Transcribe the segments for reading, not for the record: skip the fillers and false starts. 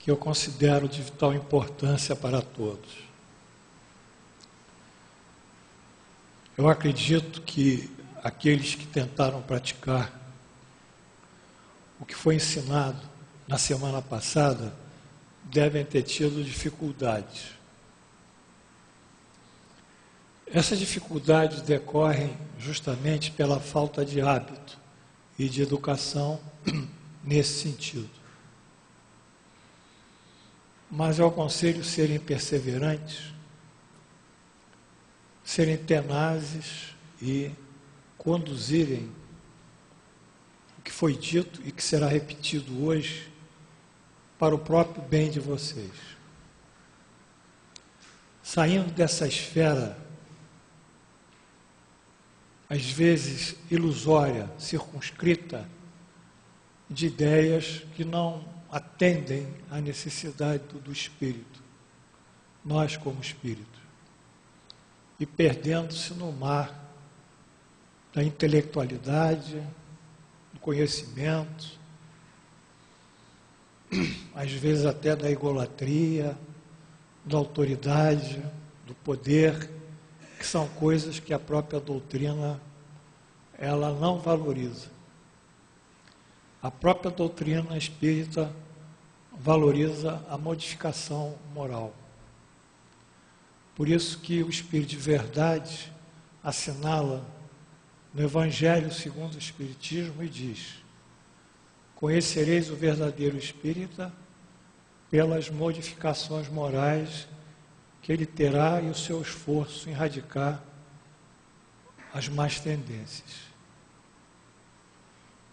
que eu considero de vital importância para todos. Eu acredito que aqueles que tentaram praticar o que foi ensinado na semana passada devem ter tido dificuldades. Essas dificuldades decorrem justamente pela falta de hábito e de educação nesse sentido. Mas eu aconselho serem perseverantes, serem tenazes e conduzirem o que foi dito e que será repetido hoje para o próprio bem de vocês. Saindo dessa esfera, às vezes ilusória, circunscrita, de ideias que não atendem à necessidade do espírito, nós como espírito, e perdendo-se no mar da intelectualidade, do conhecimento, às vezes até da egolatria, da autoridade, do poder, que são coisas que a própria doutrina ela não valoriza. A própria doutrina espírita valoriza a modificação moral. Por isso que o Espírito de Verdade assinala no Evangelho segundo o Espiritismo e diz: conhecereis o verdadeiro espírita pelas modificações morais que ele terá e o seu esforço em erradicar as más tendências.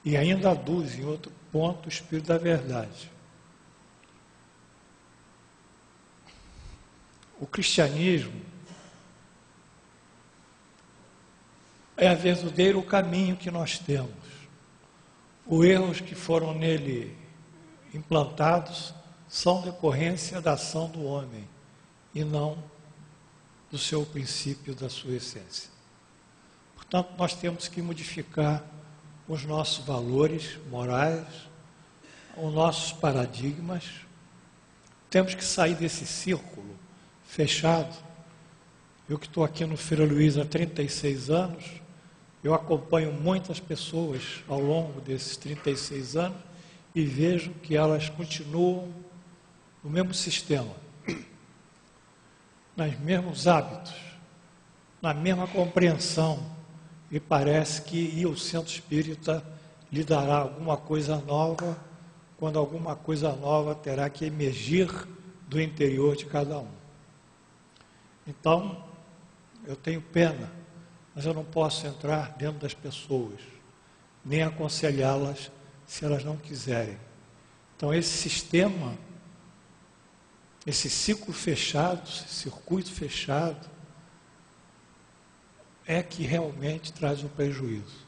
E ainda aduz em outro ponto o Espírito da Verdade. O cristianismo é o verdadeiro caminho que nós temos. Os erros que foram nele implantados são decorrência da ação do homem e não do seu princípio, da sua essência. Portanto, nós temos que modificar os nossos valores morais, os nossos paradigmas. Temos que sair desse círculo fechado. Eu que estou aqui no Feira Luiz há 36 anos, eu acompanho muitas pessoas ao longo desses 36 anos e vejo que elas continuam no mesmo sistema, nos mesmos hábitos, na mesma compreensão, e parece que o centro espírita lhe dará alguma coisa nova, quando alguma coisa nova terá que emergir do interior de cada um. Então, eu tenho pena, mas eu não posso entrar dentro das pessoas, nem aconselhá-las se elas não quiserem. Então, esse sistema, esse ciclo fechado, esse circuito fechado, é que realmente traz um prejuízo.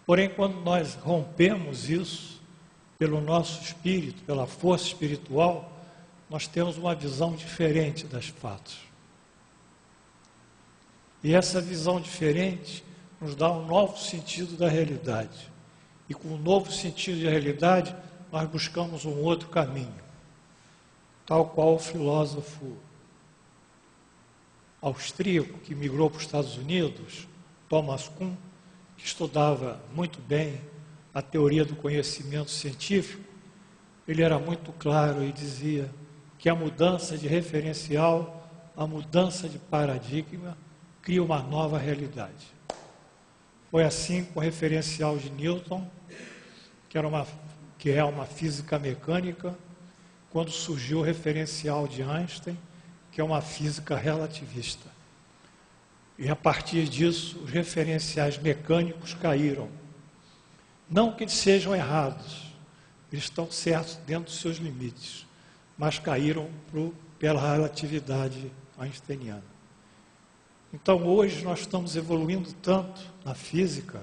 Porém, quando nós rompemos isso, pelo nosso espírito, pela força espiritual, nós temos uma visão diferente das fatos. E essa visão diferente nos dá um novo sentido da realidade. E com um novo sentido de realidade, nós buscamos um outro caminho. Tal qual o filósofo austríaco que migrou para os Estados Unidos, Thomas Kuhn, que estudava muito bem a teoria do conhecimento científico, ele era muito claro e dizia que a mudança de referencial, a mudança de paradigma, cria uma nova realidade. Foi assim com o referencial de Newton, que é uma física mecânica, quando surgiu o referencial de Einstein, que é uma física relativista. E a partir disso, os referenciais mecânicos caíram. Não que eles sejam errados, eles estão certos dentro dos seus limites, mas caíram pela relatividade einsteiniana. Então, hoje nós estamos evoluindo tanto na física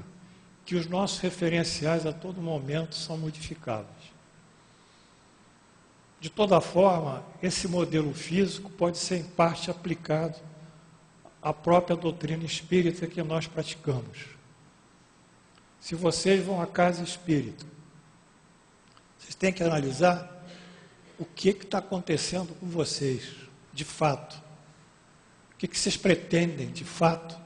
que os nossos referenciais a todo momento são modificáveis. De toda forma, esse modelo físico pode ser em parte aplicado à própria doutrina espírita que nós praticamos. Se vocês vão à casa espírita, vocês têm que analisar o que está acontecendo com vocês, de fato. O que vocês pretendem, de fato,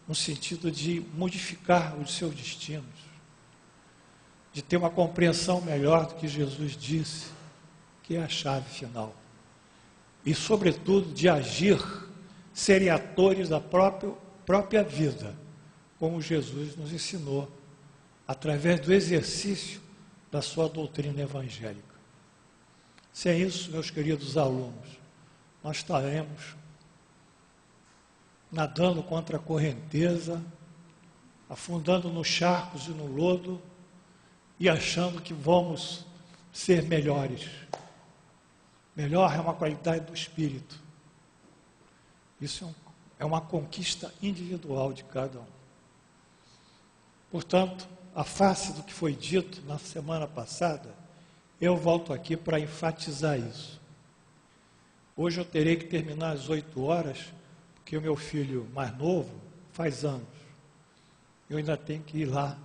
no sentido de modificar os seus destinos, de ter uma compreensão melhor do que Jesus disse, que é a chave final. E, sobretudo, de agir, serem atores da própria vida, como Jesus nos ensinou, através do exercício da sua doutrina evangélica. Sem isso, meus queridos alunos, nós estaremos nadando contra a correnteza, afundando nos charcos e no lodo e achando que vamos ser melhores. Melhor é uma qualidade do espírito. Isso é uma conquista individual de cada um. Portanto, à face do que foi dito na semana passada, eu volto aqui para enfatizar isso. Hoje eu terei que terminar às 8 horas, porque o meu filho mais novo faz anos. Eu ainda tenho que ir lá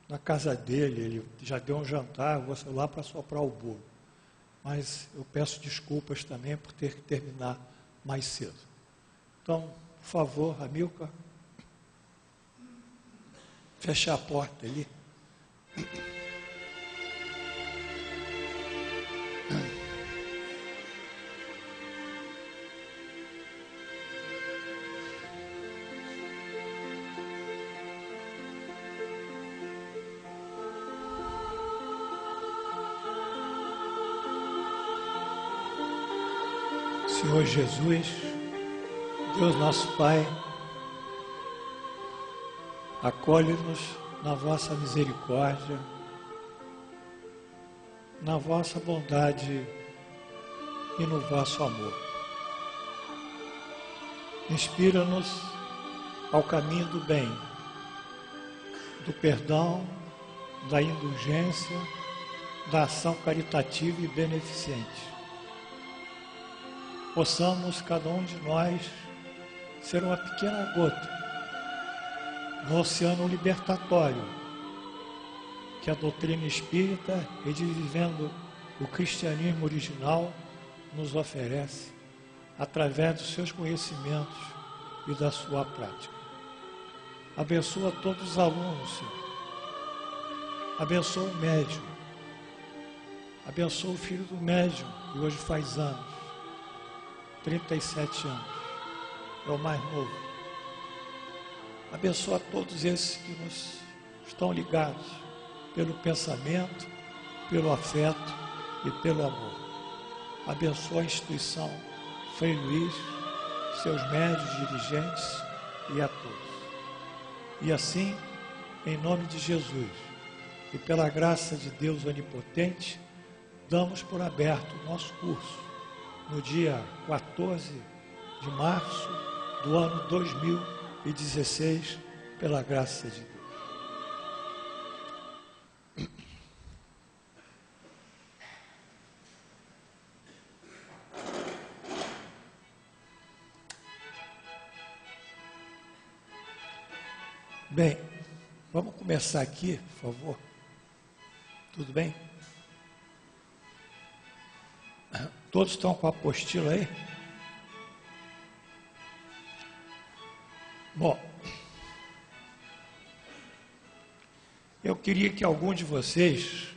na casa dele, ele já deu um jantar, eu vou lá para soprar o bolo. Mas eu peço desculpas também por ter que terminar mais cedo. Então, por favor, Amilcar, feche a porta ali. Senhor Jesus, Deus nosso Pai, acolhe-nos na vossa misericórdia, na vossa bondade e no vosso amor. Inspira-nos ao caminho do bem, do perdão, da indulgência, da ação caritativa e beneficente. Possamos, cada um de nós, ser uma pequena gota no oceano libertatório que a doutrina espírita, redivivendo o cristianismo original, nos oferece através dos seus conhecimentos e da sua prática. Abençoa todos os alunos, Senhor. Abençoa o médium. Abençoa o filho do médium, que hoje faz anos. 37 anos, é o mais novo. Abençoa todos esses que nos estão ligados pelo pensamento, pelo afeto e pelo amor. Abençoa a instituição Frei Luís, seus médios, dirigentes e a todos. E assim, em nome de Jesus e pela graça de Deus onipotente, damos por aberto o nosso curso no dia 14 de março do ano 2016, pela graça de Deus. Bem, vamos começar aqui, por favor. Tudo bem? Todos estão com a apostila aí? Bom, eu queria que algum de vocês,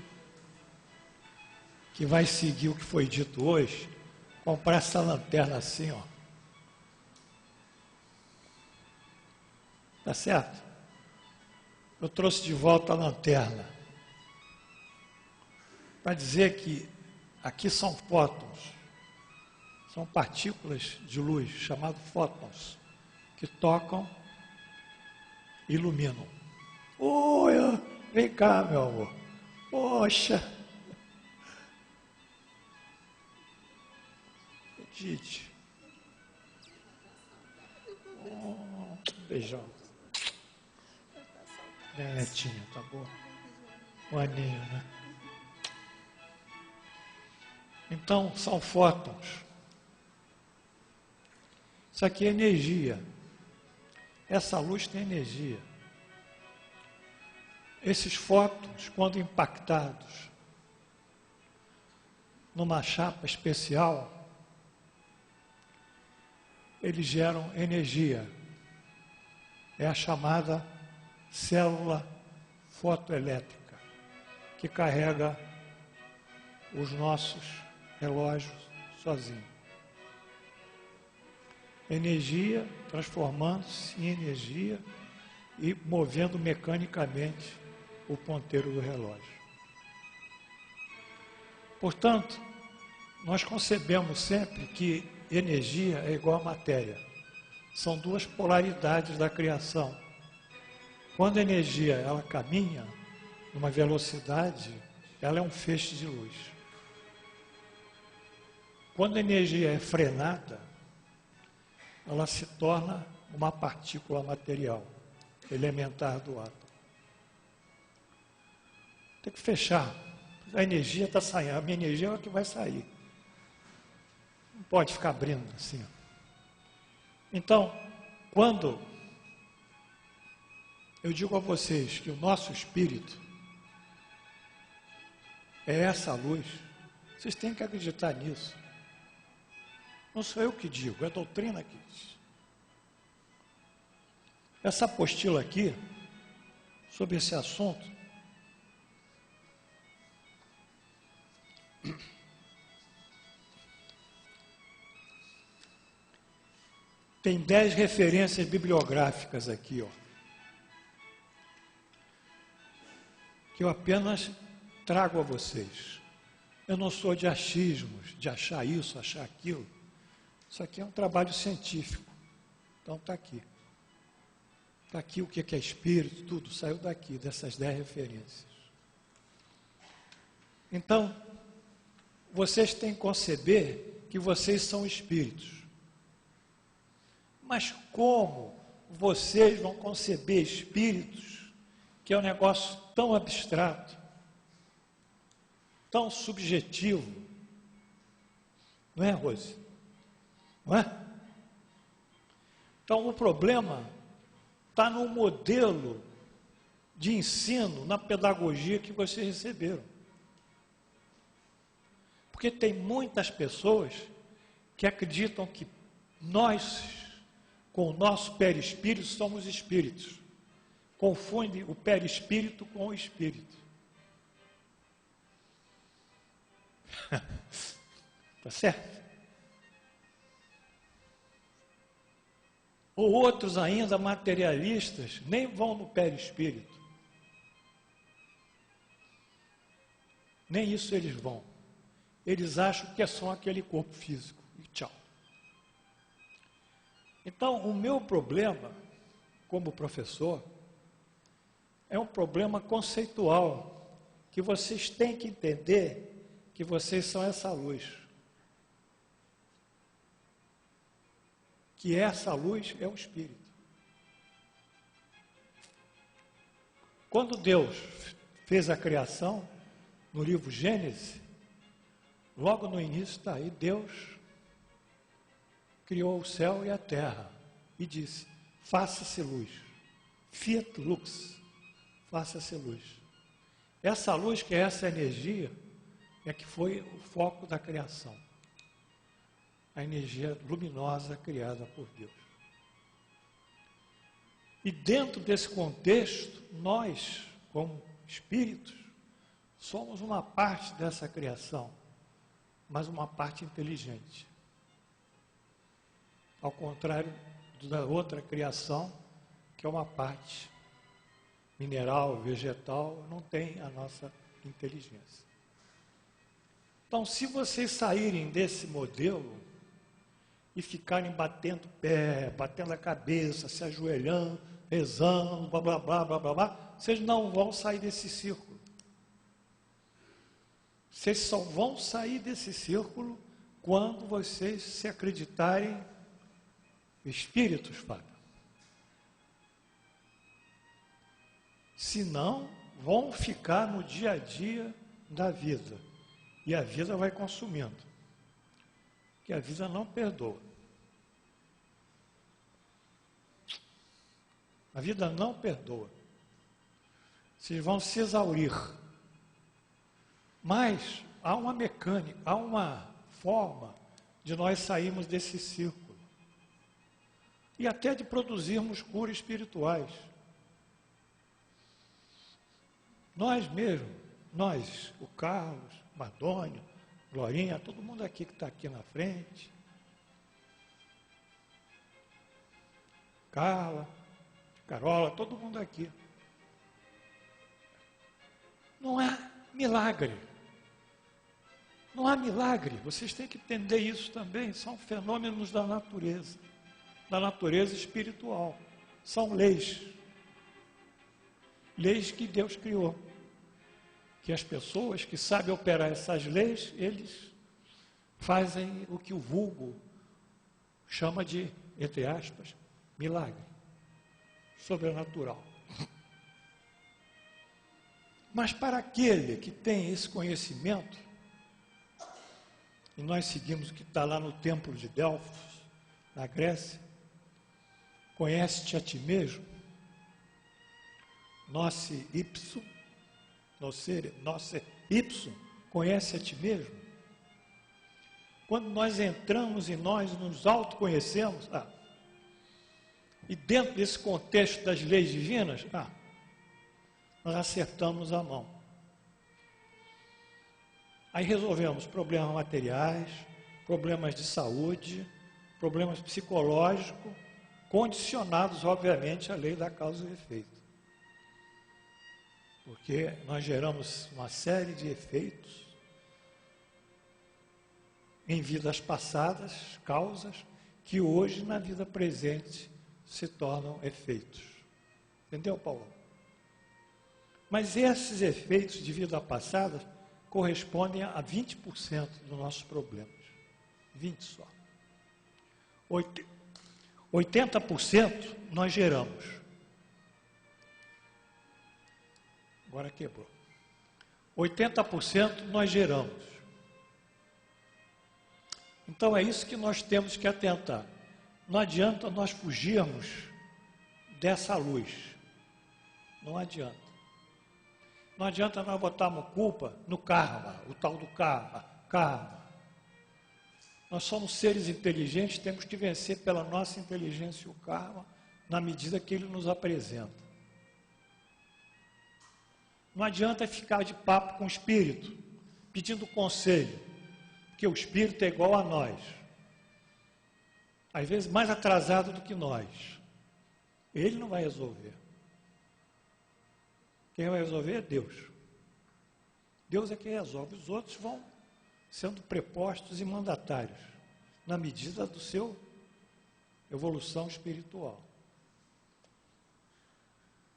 que vai seguir o que foi dito hoje, comprasse essa lanterna assim, ó. Tá certo? Eu trouxe de volta a lanterna para dizer que aqui são fótons, são partículas de luz, chamadas fótons, que tocam e iluminam. Oi, vem cá, meu amor. Poxa. Dite. Beijão. Minha netinha, tá bom? Um aninho, né? Então, são fótons. Isso aqui é energia. Essa luz tem energia. Esses fótons, quando impactados numa chapa especial, eles geram energia. É a chamada célula fotoelétrica, que carrega os nossos relógios sozinho. Energia transformando-se em energia e movendo mecanicamente o ponteiro do relógio. Portanto, nós concebemos sempre que energia é igual a matéria. São duas polaridades da criação. Quando a energia ela caminha numa velocidade, ela é um feixe de luz. Quando a energia é frenada, ela se torna uma partícula material, elementar do átomo. Tem que fechar. A energia está saindo, a minha energia é a que vai sair. Não pode ficar abrindo assim. Então, quando eu digo a vocês que o nosso espírito é essa luz, vocês têm que acreditar nisso. Não sou eu que digo, é a doutrina que diz. Essa apostila aqui, sobre esse assunto, tem 10 referências bibliográficas aqui, ó, que eu apenas trago a vocês. Eu não sou de achismos, de achar isso, achar aquilo. Isso aqui é um trabalho científico. Então está aqui. Está aqui o que é espírito, tudo saiu daqui, dessas 10 referências. Então, vocês têm que conceber que vocês são espíritos. Mas como vocês vão conceber espíritos, que é um negócio tão abstrato, tão subjetivo? Não é, Rose? Não é? Então, o problema está no modelo de ensino, na pedagogia que vocês receberam. Porque tem muitas pessoas que acreditam que nós, com o nosso perispírito, somos espíritos. Confunde o perispírito com o espírito. Tá certo? Ou outros ainda materialistas nem vão no perispírito. Nem isso eles vão. Eles acham que é só aquele corpo físico. E tchau. Então, o meu problema, como professor, é um problema conceitual, que vocês têm que entender que vocês são essa luz. Que essa luz é o Espírito. Quando Deus fez a criação, no livro Gênesis, logo no início está aí, Deus criou o céu e a terra e disse: faça-se luz. Fiat lux. Faça-se luz. Essa luz, que é essa energia, é que foi o foco da criação. A energia luminosa criada por Deus. E dentro desse contexto, nós, como espíritos, somos uma parte dessa criação, mas uma parte inteligente. Ao contrário da outra criação, que é uma parte mineral, vegetal, não tem a nossa inteligência. Então, se vocês saírem desse modelo e ficarem batendo pé, batendo a cabeça, se ajoelhando, rezando, blá, blá, blá, blá, blá, blá, vocês não vão sair desse círculo. Vocês só vão sair desse círculo quando vocês se acreditarem espíritos, Fábio. Senão, vão ficar no dia a dia da vida. E a vida vai consumindo. Que a vida não perdoa. A vida não perdoa. Vocês vão se exaurir. Mas há uma mecânica, há uma forma de nós sairmos desse círculo. E até de produzirmos curas espirituais. Nós mesmos, nós, o Carlos, Madônio, Glorinha, todo mundo aqui que está aqui na frente, Carla, Carola, todo mundo aqui. Não há milagre. Não há milagre. Vocês têm que entender isso também. São fenômenos da natureza espiritual. São leis. Leis que Deus criou. Que as pessoas que sabem operar essas leis, eles fazem o que o vulgo chama de, entre aspas, milagre sobrenatural. Mas para aquele que tem esse conhecimento, e nós seguimos o que está lá no templo de Delfos, na Grécia, conhece-te a ti mesmo, noce ipsum, noce ipsum, conhece a ti mesmo. Quando nós entramos em nós, nos autoconhecemos, e dentro desse contexto das leis divinas, nós acertamos a mão. Aí resolvemos problemas materiais, problemas de saúde, problemas psicológicos, condicionados, obviamente, à lei da causa e efeito. Porque nós geramos uma série de efeitos em vidas passadas, causas, que hoje, na vida presente, se tornam efeitos. Entendeu, Paulo? Mas esses efeitos de vida passada correspondem a 20% dos nossos problemas. 20% só. 80% nós geramos. Agora quebrou. 80% nós geramos. Então é isso que nós temos que atentar. Não adianta nós fugirmos dessa luz. Não adianta. Não adianta nós botarmos culpa no karma, o tal do karma. Nós somos seres inteligentes, temos que vencer pela nossa inteligência o karma, na medida que ele nos apresenta. Não adianta ficar de papo com o espírito, pedindo conselho, porque o espírito é igual a nós. Às vezes mais atrasado do que nós. Ele não vai resolver. Quem vai resolver é Deus. Deus é quem resolve. Os outros vão sendo prepostos e mandatários, na medida do seu evolução espiritual.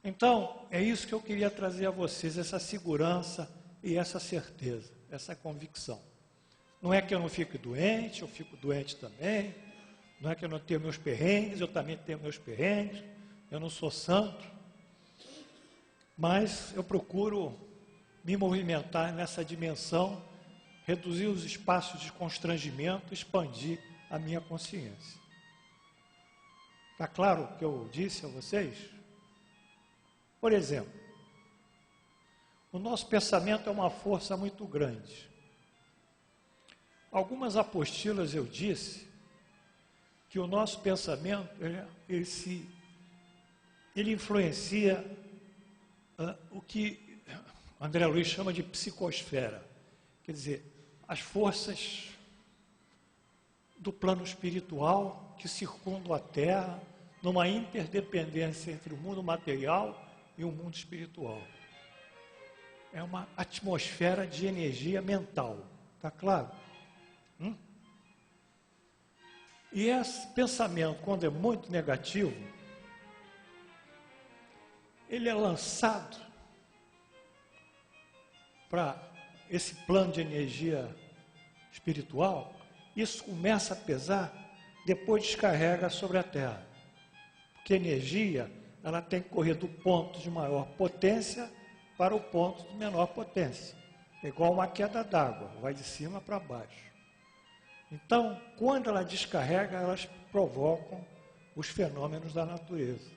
Então, é isso que eu queria trazer a vocês, essa segurança e essa certeza, essa convicção. Não é que eu não fique doente, eu fico doente também. Não é que eu não tenho meus perrengues, eu também tenho meus perrengues. Eu não sou santo. Mas eu procuro me movimentar nessa dimensão, reduzir os espaços de constrangimento, expandir a minha consciência. Está claro o que eu disse a vocês? Por exemplo, o nosso pensamento é uma força muito grande. Algumas apostilas eu disse que o nosso pensamento, ele influencia o que André Luiz chama de psicosfera. Quer dizer, as forças do plano espiritual que circundam a Terra numa interdependência entre o mundo material e o mundo espiritual. É uma atmosfera de energia mental. Está claro? E esse pensamento, quando é muito negativo, ele é lançado para esse plano de energia espiritual, isso começa a pesar, depois descarrega sobre a Terra. Porque a energia, ela tem que correr do ponto de maior potência para o ponto de menor potência. É igual uma queda d'água, vai de cima para baixo. Então, quando ela descarrega, elas provocam os fenômenos da natureza.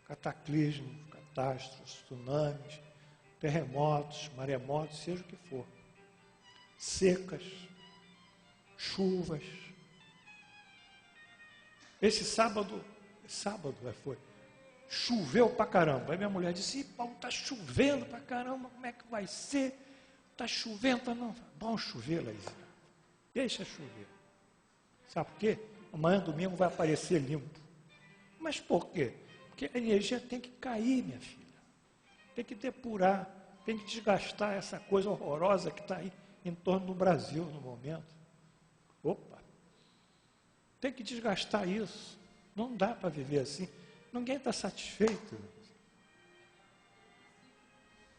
Cataclismos, catástrofes, tsunamis, terremotos, maremotos, seja o que for. secas, chuvas. Esse sábado foi, choveu pra caramba. Aí minha mulher disse: Paulo, está chovendo pra caramba, como é que vai ser? Está chovendo, tá não. Vamos chover, Laísa. Deixa chover. Sabe por quê? Amanhã, domingo, vai aparecer limpo. Mas por quê? Porque a energia tem que cair, minha filha. Tem que depurar, tem que desgastar essa coisa horrorosa que está aí em torno do Brasil no momento. Opa! Tem que desgastar isso. Não dá para viver assim. Ninguém está satisfeito.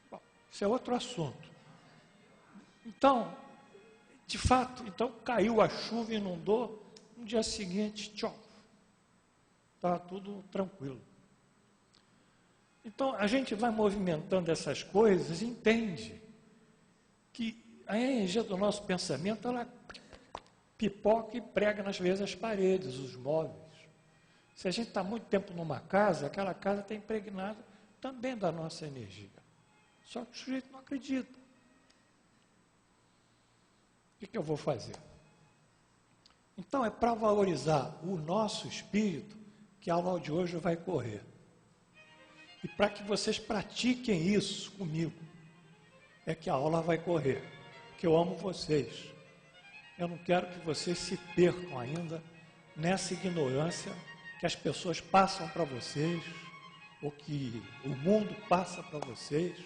Bom, isso é outro assunto. Então, de fato, caiu a chuva, inundou, no dia seguinte, tchau. Está tudo tranquilo. Então, a gente vai movimentando essas coisas e entende que a energia do nosso pensamento, ela pipoca e prega, às vezes, as paredes, os móveis. Se a gente está muito tempo numa casa, aquela casa está impregnada também da nossa energia. Só que o sujeito não acredita. O que eu vou fazer? Então, é para valorizar o nosso espírito que a aula de hoje vai correr. E para que vocês pratiquem isso comigo, é que a aula vai correr. Porque eu amo vocês. Eu não quero que vocês se percam ainda nessa ignorância que as pessoas passam para vocês, ou que o mundo passa para vocês,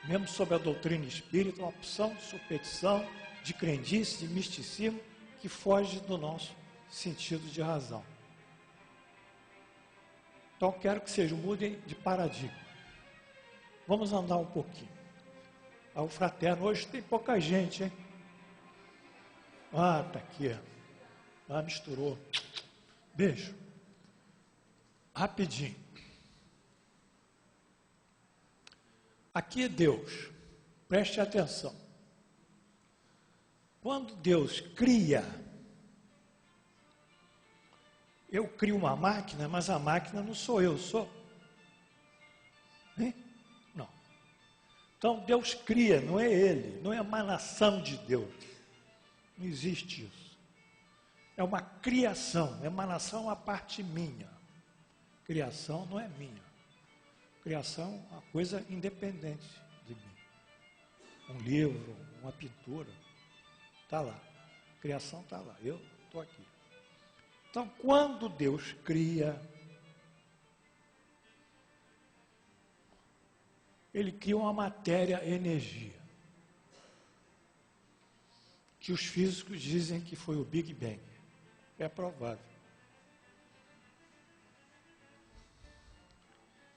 mesmo sobre a doutrina espírita, uma opção de superstição, de crendice, de misticismo, que foge do nosso sentido de razão. Então, eu quero que vocês mudem de paradigma. Vamos andar um pouquinho. O fraterno, hoje tem pouca gente, hein? Está aqui. Misturou. Beijo. Rapidinho. Aqui é Deus. Preste atenção. Quando Deus cria, eu crio uma máquina, mas a máquina não sou eu, sou? Hein? Não. Então Deus cria, não é Ele, não é emanação de Deus. Não existe isso. É uma criação, emanação é uma parte minha. Criação não é minha. Criação é uma coisa independente de mim. Um livro, uma pintura, está lá. Criação está lá, eu estou aqui. Então, quando Deus cria, Ele cria uma matéria-energia, que os físicos dizem que foi o Big Bang. É provável.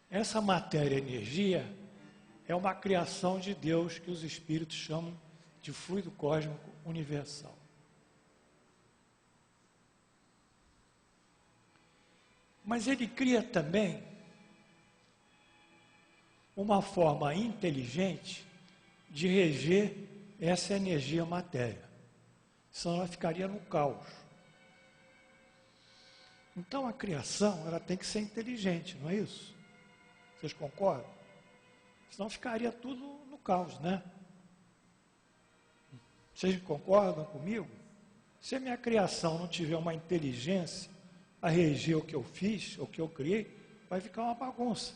Essa matéria-energia é uma criação de Deus que os espíritos chamam de fluido cósmico universal. Mas ele cria também uma forma inteligente de reger essa energia matéria. Senão ela ficaria no caos. Então a criação, ela tem que ser inteligente, não é isso? Vocês concordam? Senão ficaria tudo no caos, né? Vocês concordam comigo? Se a minha criação não tiver uma inteligência a reger o que eu fiz, o que eu criei, vai ficar uma bagunça.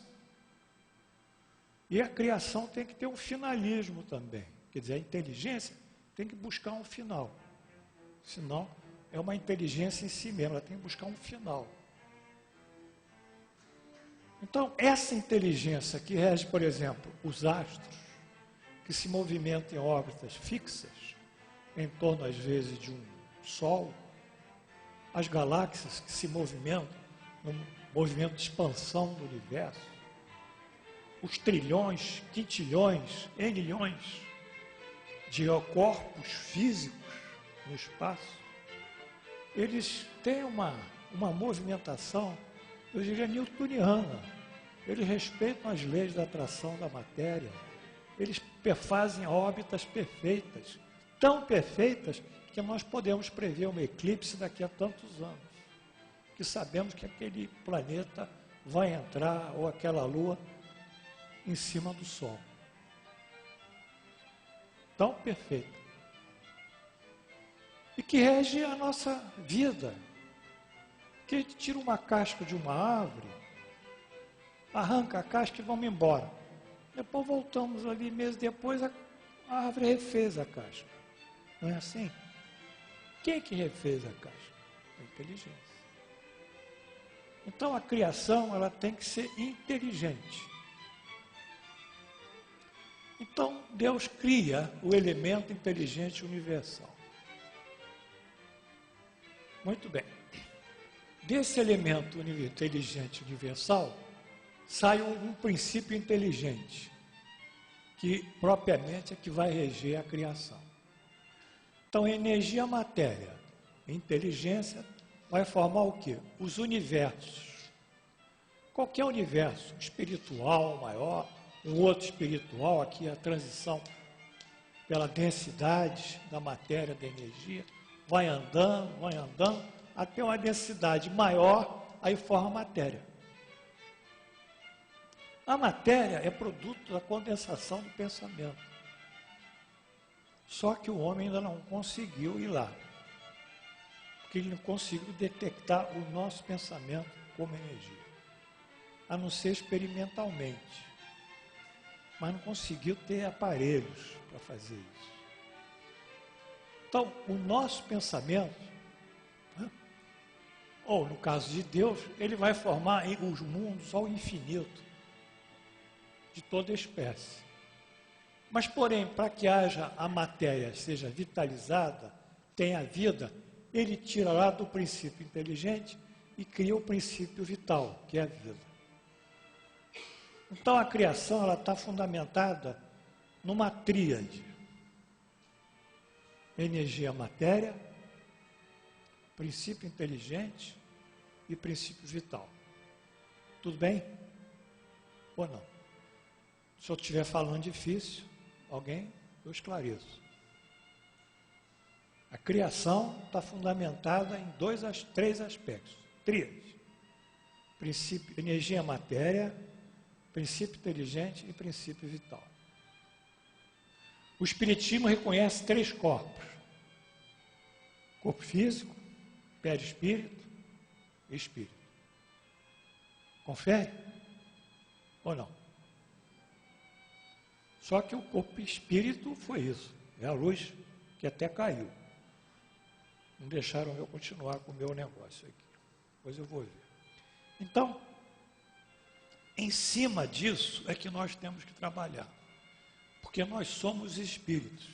E a criação tem que ter um finalismo também. Quer dizer, a inteligência tem que buscar um final. Senão, é uma inteligência em si mesma, ela tem que buscar um final. Então, essa inteligência que rege, por exemplo, os astros, que se movimentam em órbitas fixas, em torno, às vezes, de um Sol, as galáxias que se movimentam num movimento de expansão do universo, os trilhões, quintilhões, enilhões de corpos físicos no espaço, eles têm uma movimentação, eu diria, newtoniana. Eles respeitam as leis da atração da matéria, eles fazem órbitas perfeitas, tão perfeitas que nós podemos prever um eclipse daqui a tantos anos, que sabemos que aquele planeta vai entrar, ou aquela lua, em cima do Sol. Tão perfeita. e que rege a nossa vida. Que a gente tira uma casca de uma árvore, arranca a casca e vamos embora. Depois voltamos ali, meses depois, a árvore refez a casca. Não é assim? Quem é que refez a casca? A inteligência. Então a criação, ela tem que ser inteligente. Então Deus cria o elemento inteligente universal. Muito bem. Desse elemento inteligente universal, sai um princípio inteligente, que propriamente é que vai reger a criação. Então, energia, matéria, inteligência, vai formar o quê? Os universos. Qualquer universo, espiritual maior, um outro espiritual, aqui a transição pela densidade da matéria, da energia, vai andando, até uma densidade maior, aí forma a matéria. A matéria é produto da condensação do pensamento. Só que o homem ainda não conseguiu ir lá. Porque ele não conseguiu detectar o nosso pensamento como energia. A não ser experimentalmente. Mas não conseguiu ter aparelhos para fazer isso. Então, o nosso pensamento, né, ou no caso de Deus, ele vai formar os mundos ao infinito, de toda espécie. Mas, porém, para que haja a matéria, seja vitalizada, tenha vida, ele tira lá do princípio inteligente e cria o princípio vital, que é a vida. Então, a criação ela está fundamentada numa tríade. Energia, matéria, princípio inteligente e princípio vital. Tudo bem? Ou não? Se eu estiver falando difícil, alguém, eu esclareço. A criação está fundamentada em três aspectos. Tríade. Princípio, energia, matéria, princípio inteligente e princípio vital. O Espiritismo reconhece três corpos. Corpo físico, perispírito e espírito. Confere? Ou não? Só que o corpo espírito foi isso. É a luz que até caiu. Não deixaram eu continuar com o meu negócio aqui. Depois eu vou ver. Então, em cima disso é que nós temos que trabalhar. Porque nós somos espíritos.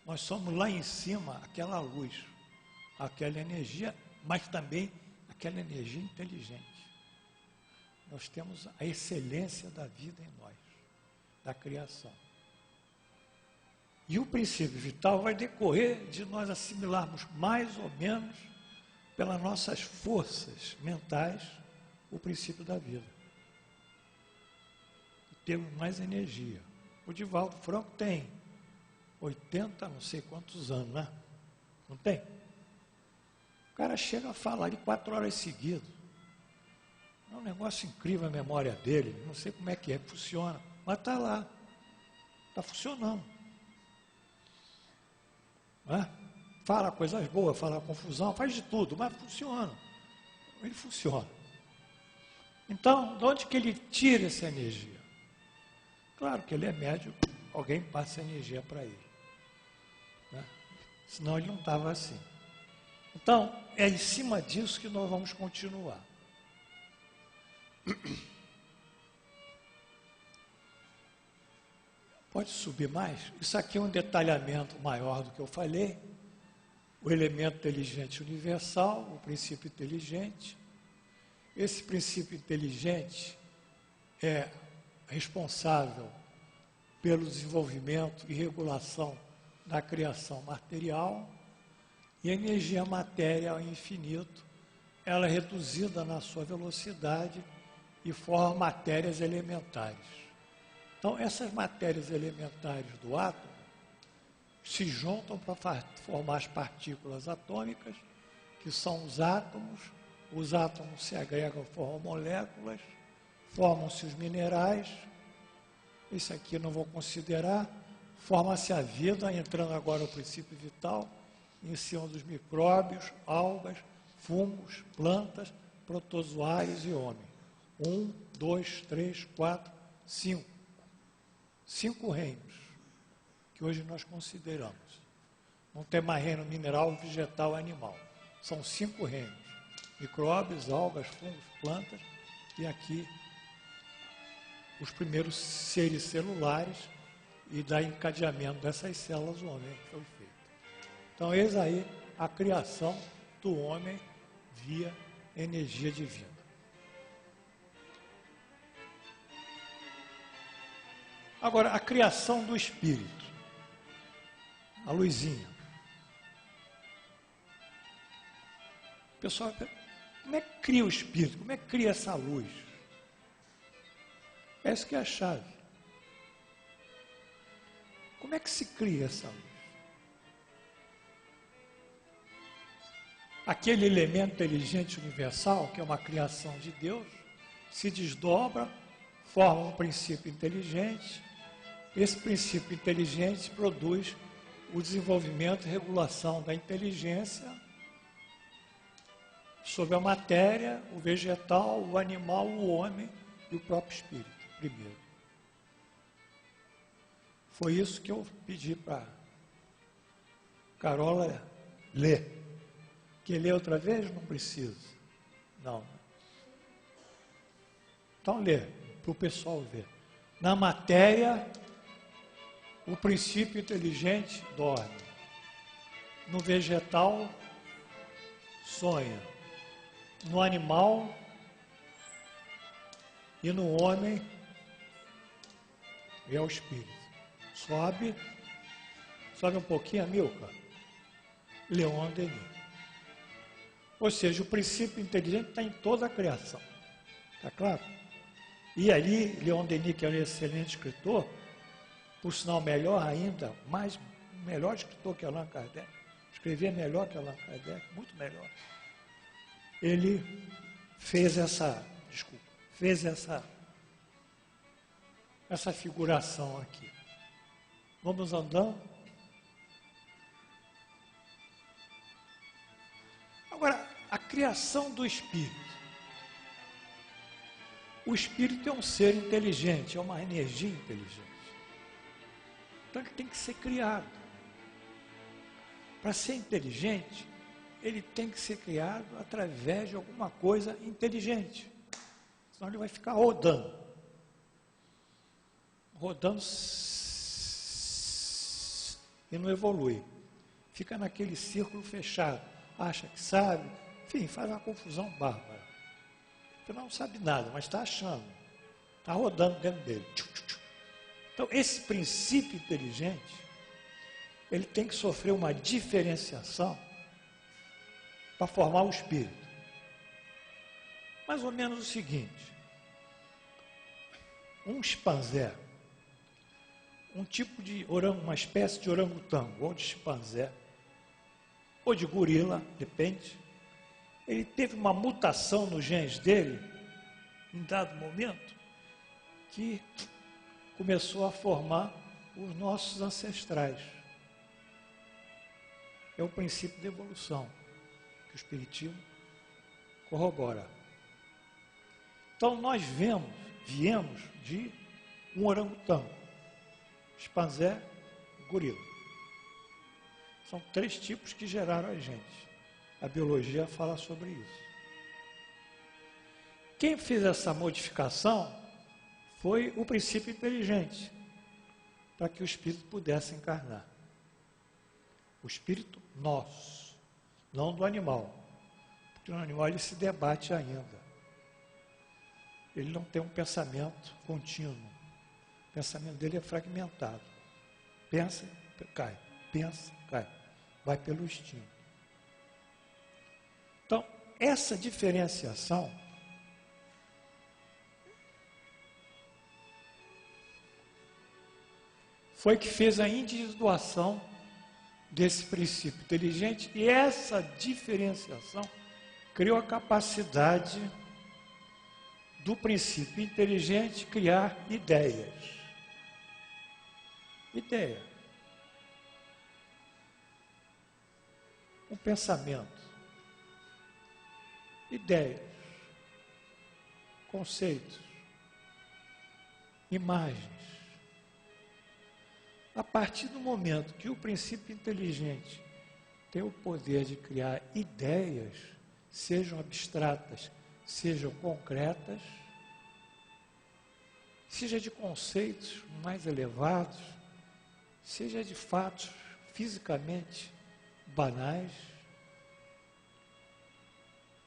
Nós somos lá em cima aquela luz, aquela energia, mas também aquela energia inteligente. Nós temos a excelência da vida em nós, da criação. E o princípio vital vai decorrer de nós assimilarmos mais ou menos, pelas nossas forças mentais, o princípio da vida. E termos mais energia. O Divaldo Franco tem 80, não sei quantos anos, né? Não tem? O cara chega a falar ali 4 horas seguidas. É um negócio incrível a memória dele, não sei como é que funciona, mas está lá, está funcionando. Não é? Fala coisas boas, fala confusão, faz de tudo, mas funciona. Ele funciona. Então, de onde que ele tira essa energia? Claro que ele é médium, alguém passa energia para ele. Né? Senão ele não estava assim. Então, é em cima disso que nós vamos continuar. Pode subir mais? Isso aqui é um detalhamento maior do que eu falei. O elemento inteligente universal, o princípio inteligente. Esse princípio inteligente é responsável pelo desenvolvimento e regulação da criação material, e a energia matéria ao infinito, ela é reduzida na sua velocidade e forma matérias elementares. Então, essas matérias elementares do átomo se juntam para formar as partículas atômicas, que são os átomos se agregam, formam moléculas, formam-se os minerais, isso aqui eu não vou considerar, forma-se a vida, entrando agora o princípio vital, em cima dos micróbios, algas, fungos, plantas, protozoários e homem. 1, 2, 3, 4, 5. 5 reinos que hoje nós consideramos. Não tem mais reino mineral, vegetal e animal. São 5 reinos. Micróbios, algas, fungos, plantas e aqui os primeiros seres celulares e da encadeamento dessas células o homem foi feito. Então, eis aí a criação do homem via energia divina. Agora, a criação do espírito. A luzinha. Pessoal, como é que cria o espírito? Como é que cria essa luz? Essa que é a chave. Como é que se cria essa luz? Aquele elemento inteligente universal, que é uma criação de Deus, se desdobra, forma um princípio inteligente. Esse princípio inteligente produz o desenvolvimento e regulação da inteligência sobre a matéria, o vegetal, o animal, o homem e o próprio espírito, primeiro. Foi isso que eu pedi para Carola ler. Quer ler outra vez? Não precisa. Não. Então lê, para o pessoal ver. Na matéria, o princípio inteligente dorme. No vegetal, sonha. No animal e no homem é o espírito. Sobe um pouquinho, Amilcar. Leon Denis. Ou seja, o princípio inteligente está em toda a criação. Está claro? E ali, Leon Denis, que é um excelente escritor, por sinal melhor ainda, melhor escritor que Allan Kardec, escrevia melhor que Allan Kardec, muito melhor. Ele fez essa figuração aqui. Vamos andando. Agora, a criação do espírito. O espírito é um ser inteligente, é uma energia inteligente. Então ele tem que ser criado. Para ser inteligente, ele tem que ser criado através de alguma coisa inteligente. Senão ele vai ficar rodando. Rodando e não evolui. Fica naquele círculo fechado. Acha que sabe. Enfim, faz uma confusão bárbara. Você não sabe nada, mas está achando. Está rodando dentro dele. Então, esse princípio inteligente, ele tem que sofrer uma diferenciação para formar o espírito. Mais ou menos o seguinte: um chimpanzé, um tipo de uma espécie de orangotango, ou de chimpanzé, ou de gorila, depende, ele teve uma mutação nos genes dele, em dado momento, que começou a formar os nossos ancestrais. É o princípio da evolução, que o Espiritismo corrobora. Então nós viemos de um orangotango, chimpanzé, gorila. São 3 tipos que geraram a gente. A biologia fala sobre isso. Quem fez essa modificação foi o princípio inteligente, para que o espírito pudesse encarnar. O espírito nosso, não do animal. Porque no animal ele se debate ainda. Ele não tem um pensamento contínuo. O pensamento dele é fragmentado. Pensa, cai. Pensa, cai. Vai pelo instinto. Então, essa diferenciação foi que fez a individuação desse princípio inteligente, e essa diferenciação criou a capacidade do princípio inteligente criar ideias. Ideia. um pensamento, ideias, conceitos, imagens. A partir do momento que o princípio inteligente tem o poder de criar ideias, sejam abstratas, sejam concretas, seja de conceitos mais elevados, seja de fatos fisicamente banais,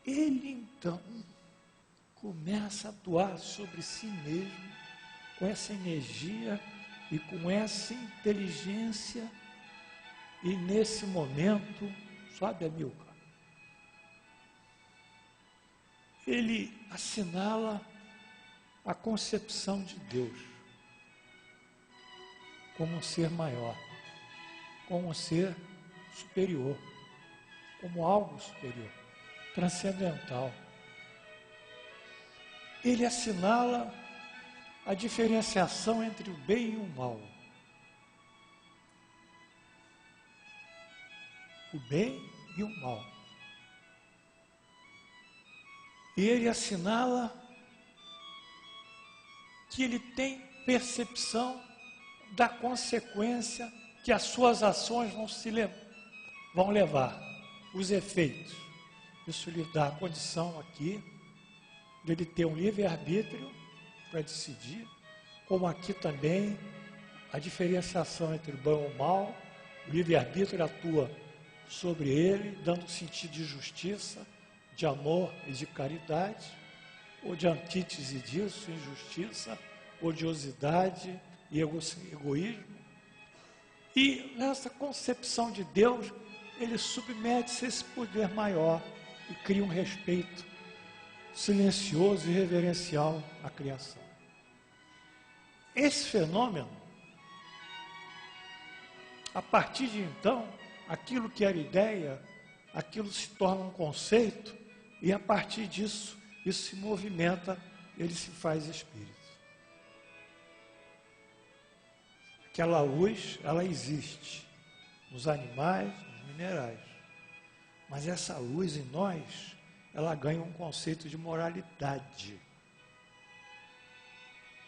ele então começa a atuar sobre si mesmo com essa energia e com essa inteligência, e nesse momento, sabe, Amilcar, ele assinala a concepção de Deus como um ser maior, como um ser superior, como algo superior, transcendental. Ele assinala a diferenciação entre o bem e o mal. O bem e o mal. E ele assinala que ele tem percepção da consequência que as suas ações vão levar, os efeitos. Isso lhe dá a condição aqui de ele ter um livre-arbítrio para decidir, como aqui também a diferenciação entre o bom e o mal, o livre-arbítrio atua sobre ele, dando sentido de justiça, de amor e de caridade, ou de antítese disso, injustiça, odiosidade e egoísmo. E nessa concepção de Deus, ele submete-se a esse poder maior e cria um respeito silencioso e reverencial à criação. Esse fenômeno, a partir de então, aquilo que era ideia, aquilo se torna um conceito, e a partir disso, isso se movimenta, ele se faz espírito. Aquela luz, ela existe nos animais, nos minerais. Mas essa luz em nós, ela ganha um conceito de moralidade.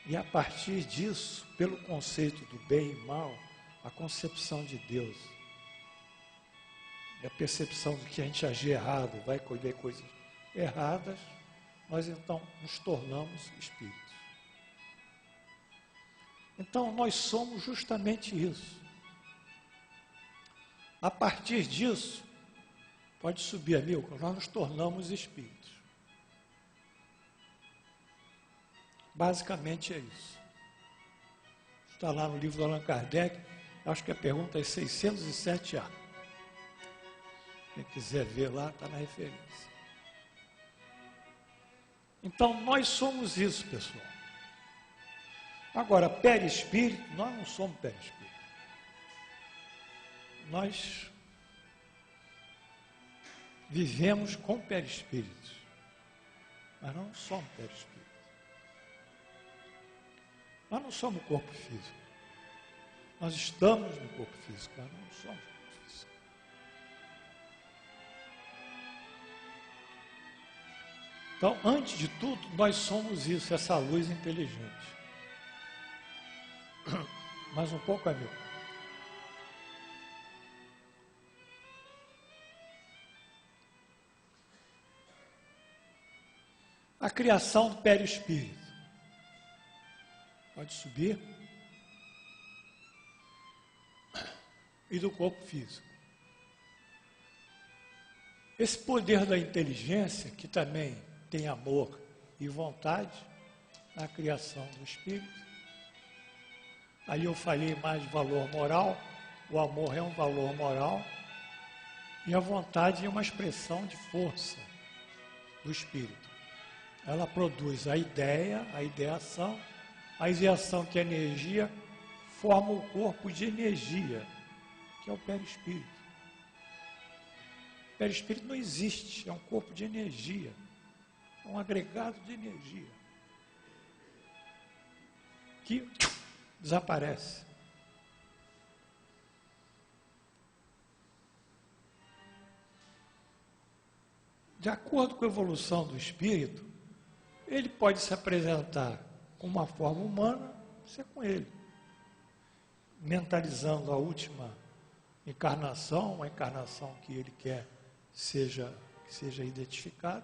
E a partir disso, pelo conceito do bem e mal, a concepção de Deus, e a percepção de que a gente agir errado, vai colher coisas erradas, nós então nos tornamos espíritos. Então nós somos justamente isso. A partir disso, pode subir, Amilcar, nós nos tornamos espíritos. Basicamente é isso. Está lá no livro do Allan Kardec, acho que a pergunta é 607A. Quem quiser ver lá, está na referência. Então, nós somos isso, pessoal. Agora, perispírito, nós não somos perispírito. Nós vivemos com perispíritos, mas não somos perispíritos. Nós não somos corpo físico. Nós estamos no corpo físico, mas não somos corpo físico. Então, antes de tudo, nós somos isso, essa luz inteligente. Mais um pouco, amigo. A criação do perispírito. Pode subir. E do corpo físico. Esse poder da inteligência, que também tem amor e vontade, na criação do espírito. Aí eu falei mais de valor moral, o amor é um valor moral, e a vontade é uma expressão de força do espírito. Ela produz a ideação que é energia, forma o corpo de energia, que é o perispírito. O perispírito não existe, é um corpo de energia, é um agregado de energia, que desaparece. de acordo com a evolução do espírito, ele pode se apresentar com uma forma humana, ser com ele. Mentalizando a última encarnação, uma encarnação que ele quer que seja identificada.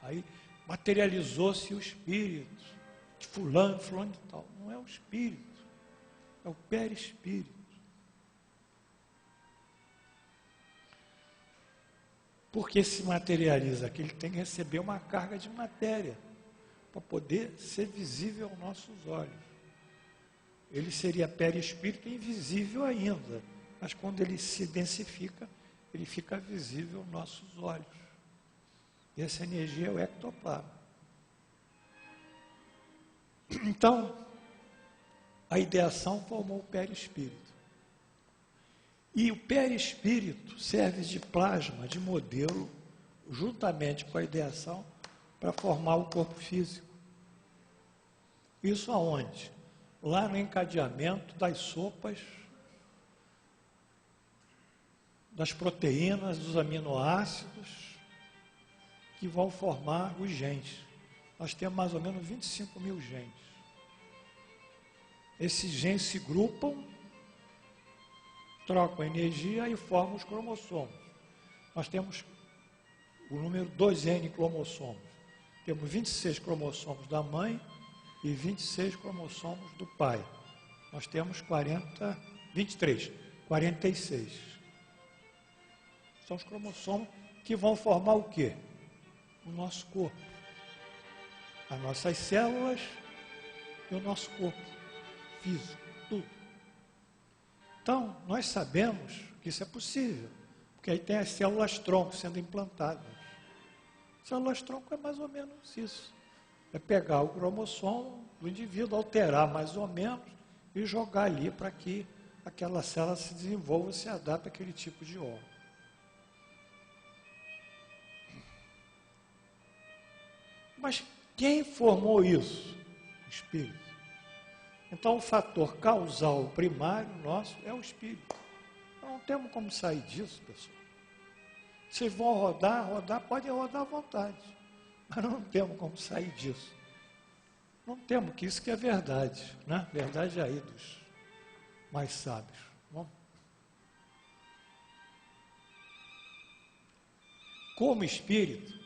Aí materializou-se o espírito de fulano de tal. Não é o espírito, é o perispírito. Porque se materializa que ele tem que receber uma carga de matéria para poder ser visível aos nossos olhos. Ele seria perispírito invisível ainda, mas quando ele se densifica, ele fica visível aos nossos olhos. E essa energia é o ectoplasma. Então, a ideação formou o perispírito. E o perispírito serve de plasma, de modelo, juntamente com a ideação, para formar o corpo físico. Isso aonde? Lá no encadeamento das sopas, das proteínas, dos aminoácidos, que vão formar os genes. Nós temos mais ou menos 25 mil genes. Esses genes se grupam, trocam energia e formam os cromossomos. Nós temos o número 2N cromossomos. Temos 26 cromossomos da mãe e 26 cromossomos do pai. Nós temos 46. São os cromossomos que vão formar o quê? O nosso corpo. As nossas células e o nosso corpo físico, tudo. Então, nós sabemos que isso é possível, porque aí tem as células-tronco sendo implantadas. Células-tronco é mais ou menos isso. É pegar o cromossomo do indivíduo, alterar mais ou menos e jogar ali para que aquela célula se desenvolva, se adapte àquele tipo de órgão. Mas quem formou isso? O espírito. Então o fator causal primário nosso é o espírito. Então, não temos como sair disso, pessoal. Vocês vão rodar, podem rodar à vontade. Mas não temos como sair disso. Não temos, que isso que é verdade, né? Verdade aí dos mais sábios. Bom? Como espírito,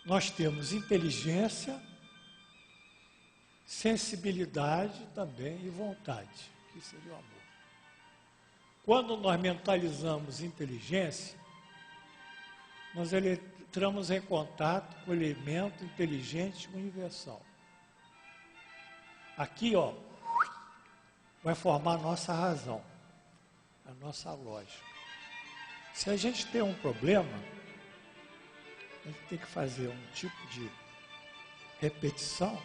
nós temos inteligência, sensibilidade também e vontade, que seria o amor. Quando nós mentalizamos inteligência, nós entramos em contato com o elemento inteligente universal. Aqui, ó, vai formar a nossa razão, a nossa lógica. Se a gente tem um problema, a gente tem que fazer um tipo de repetição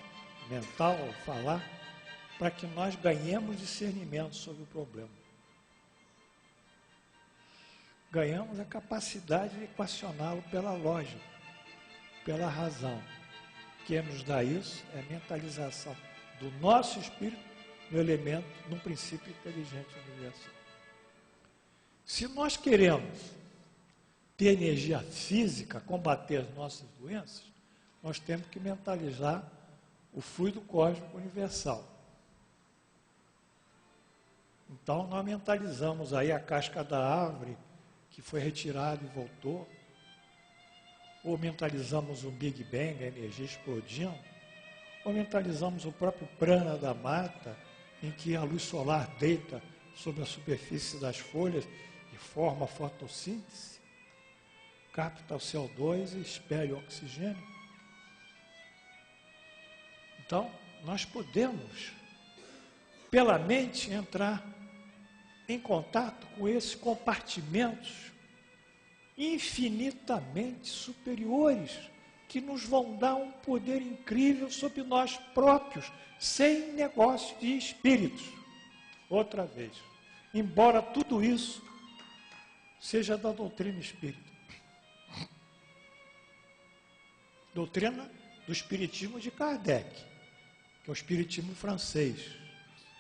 mental, ao falar, para que nós ganhemos discernimento sobre o problema. Ganhamos a capacidade de equacioná-lo pela lógica, pela razão. Quem nos dá isso é a mentalização do nosso espírito no elemento, num princípio inteligente universal. Se nós queremos ter energia física, combater as nossas doenças, nós temos que mentalizar o fluido cósmico universal. Então, nós mentalizamos aí a casca da árvore, que foi retirada e voltou, ou mentalizamos o Big Bang, a energia explodindo, ou mentalizamos o próprio prana da mata, em que a luz solar deita sobre a superfície das folhas e forma a fotossíntese, capta o CO2 e espelha o oxigênio. Então, nós podemos, pela mente, entrar em contato com esses compartimentos infinitamente superiores, que nos vão dar um poder incrível sobre nós próprios, sem negócio de espíritos. Outra vez, embora tudo isso seja da doutrina espírita. Doutrina do espiritismo de Kardec, que é o espiritismo francês.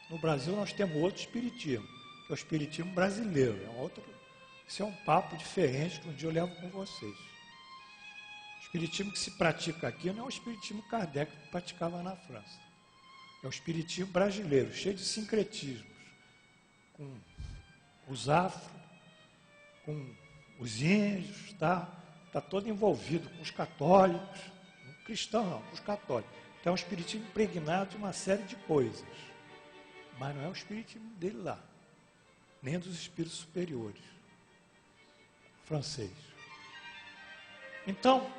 No Brasil nós temos outro espiritismo, que é o espiritismo brasileiro, é Isso é um papo diferente que um dia eu levo com vocês. O espiritismo que se pratica aqui não é o espiritismo Kardec que praticava na França. É o espiritismo brasileiro, cheio de sincretismos, com os afro, com os índios, tá todo envolvido com os católicos, não cristãos não, com os católicos. Então é um espiritismo impregnado de uma série de coisas, mas não é o espiritismo dele lá, nem dos espíritos superiores, francês. Então,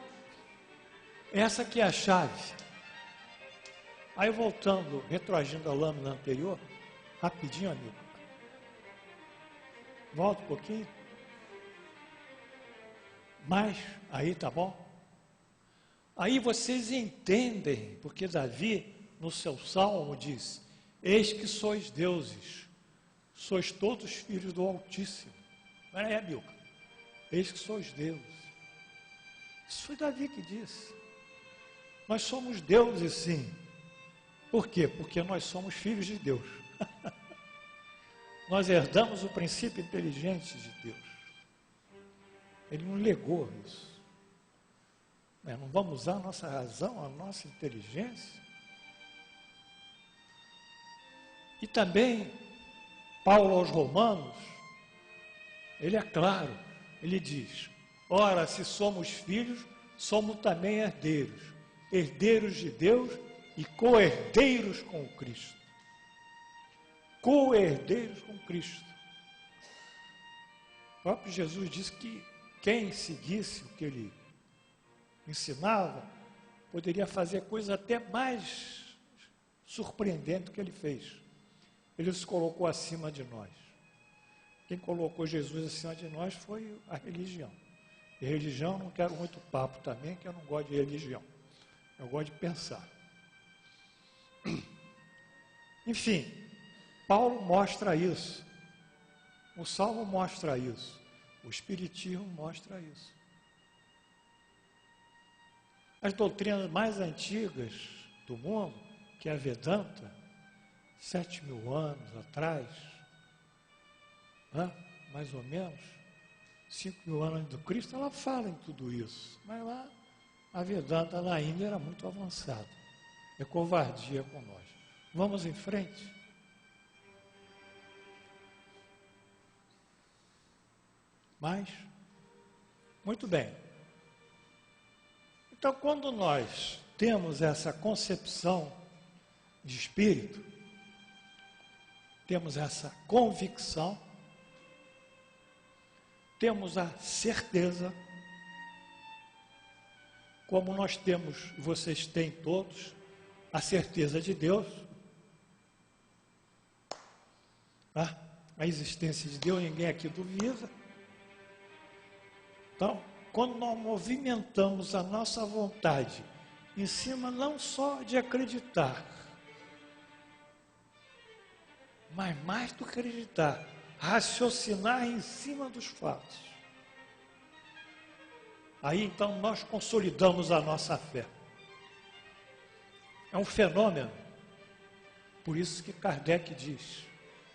essa que é a chave. Aí voltando, retroagindo a lâmina anterior, rapidinho, amigo. Volta um pouquinho. Mas, aí tá bom? Aí vocês entendem, porque Davi, no seu salmo, diz: eis que sois deuses, sois todos filhos do Altíssimo. Espera aí, Amilcar. Eis que sois deuses. Isso foi Davi que disse. Nós somos deuses, sim. Por quê? Porque nós somos filhos de Deus. Nós herdamos o princípio inteligente de Deus. Ele nos legou isso. Não vamos usar a nossa razão, a nossa inteligência. E também, Paulo aos Romanos, ele é claro, ele diz: ora, se somos filhos, somos também herdeiros, herdeiros de Deus e co-herdeiros com Cristo. Co-herdeiros com Cristo. O próprio Jesus disse que quem seguisse o que ele ensinava, poderia fazer coisas até mais surpreendentes do que ele fez. Ele se colocou acima de nós. Quem colocou Jesus acima de nós foi a religião. E religião, não quero muito papo também, que eu não gosto de religião. Eu gosto de pensar. Enfim, Paulo mostra isso. O Salmo mostra isso. O Espiritismo mostra isso. As doutrinas mais antigas do mundo, que é a Vedanta, 7.000 anos atrás, mais ou menos, 5.000 anos antes do Cristo, ela fala em tudo isso. Mas lá, a Vedanta lá ainda era muito avançada. É covardia com nós. Vamos em frente? Mas, muito bem. Então, quando nós temos essa concepção de espírito, temos essa convicção, temos a certeza, como nós temos, vocês têm todos, a certeza de Deus, a existência de Deus, ninguém aqui duvida. Então, quando nós movimentamos a nossa vontade em cima não só de acreditar, mas mais do que acreditar, raciocinar em cima dos fatos. Aí então nós consolidamos a nossa fé. É um fenômeno. Por isso que Kardec diz: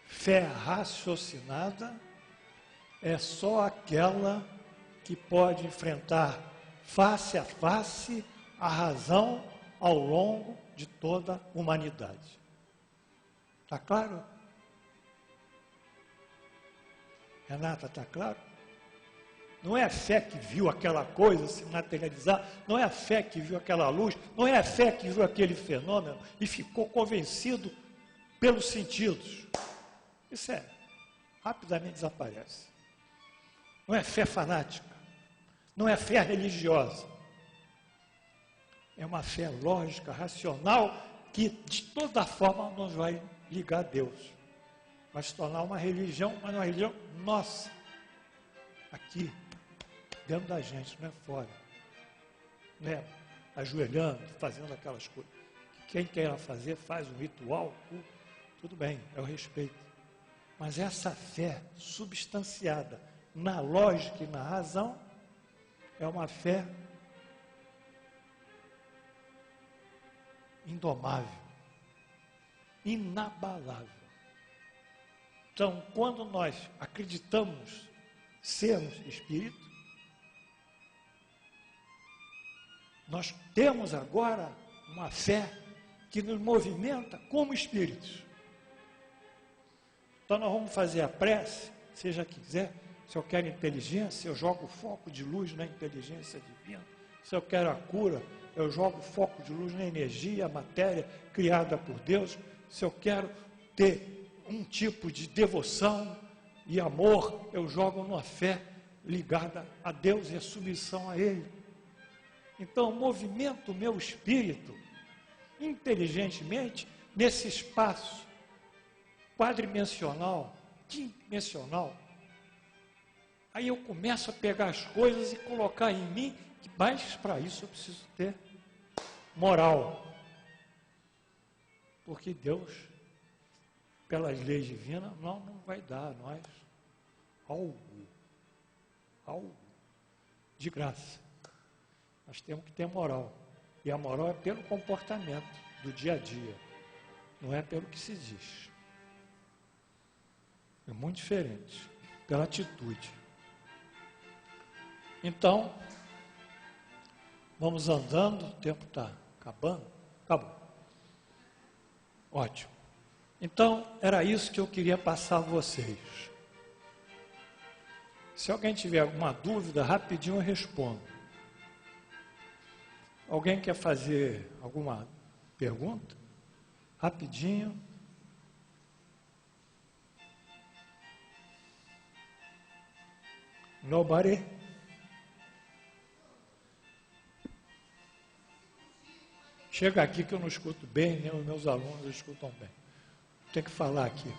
fé raciocinada é só aquela que pode enfrentar face a face a razão ao longo de toda a humanidade. Está claro? Renata, está claro? Não é a fé que viu aquela coisa se materializar, não é a fé que viu aquela luz, não é a fé que viu aquele fenômeno e ficou convencido pelos sentidos. Isso rapidamente desaparece. Não é fé fanática, não é fé religiosa. É uma fé lógica, racional, que de toda forma nos vai ligar a Deus. Vai se tornar uma religião, mas uma religião nossa. Aqui, dentro da gente, não é fora. Não é ajoelhando, fazendo aquelas coisas. Quem quer fazer, faz um ritual, tudo bem, é o respeito. Mas essa fé substanciada na lógica e na razão é uma fé indomável, inabalável. Então, quando nós acreditamos sermos espírito. Nós temos agora uma fé que nos movimenta como espíritos. Então nós vamos fazer a prece, seja quiser. Se eu quero inteligência, eu jogo o foco de luz na inteligência divina. Se eu quero a cura, eu jogo o foco de luz na energia, a matéria criada por Deus. Se eu quero ter um tipo de devoção e amor, eu jogo numa fé ligada a Deus e a submissão a Ele. Então, movimento o meu espírito inteligentemente nesse espaço quadridimensional, quindimensional. Aí eu começo a pegar as coisas e colocar em mim, mas para isso eu preciso ter moral. Porque Deus, pelas leis divinas, não vai dar a nós algo de graça. Nós temos que ter moral. E a moral é pelo comportamento do dia a dia, não é pelo que se diz. É muito diferente, pela atitude. Então, vamos andando, o tempo está acabando? Acabou. Ótimo. Então, era isso que eu queria passar a vocês. Se alguém tiver alguma dúvida, rapidinho eu respondo. Alguém quer fazer alguma pergunta? Rapidinho. Nobody? Chega aqui que eu não escuto bem, nem os meus alunos escutam bem. Tem que falar aqui.